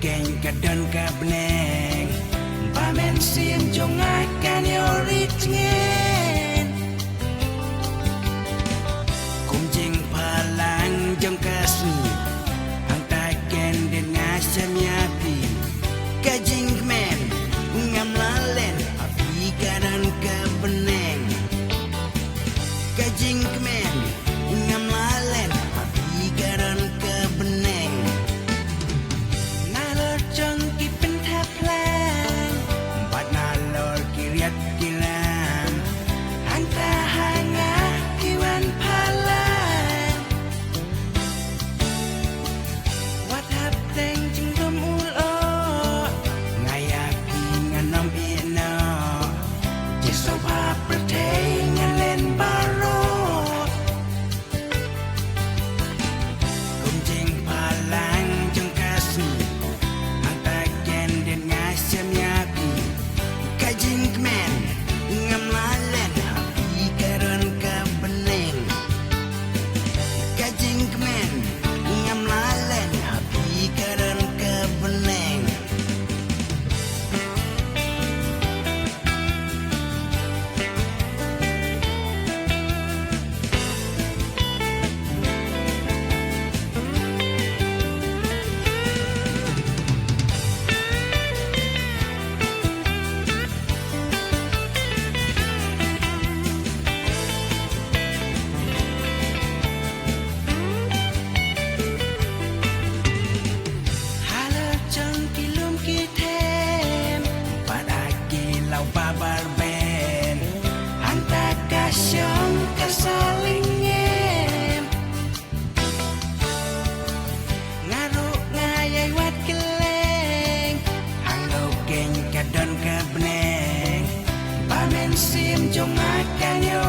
keng kadon kabneng pamen sim jong akan yoritngen kumjing palang jong kasni ang taken din ngasam yapi kajing men ngam lalen api kadon kabneng kajing men ngam lalen api kadon kabneng nalor jong kipen taplang bat nalor kiriat kilang hangta hanga kiwan palang wat hap teng jing dom ulo ngayapi nganom ino jiso pa pertay ngalen baro kumjing palang jong kasni ang tagen din ngasam yapi kajing men ngam lalen api karon kabeneng kajing men ngam lalen api karon kabeneng halo jong kilum kitem pada kilau babar ben hanta kasyong kasalingem ngaru ngayay wat keleng hangau keng kadon kabneng pamen sim jong akan yo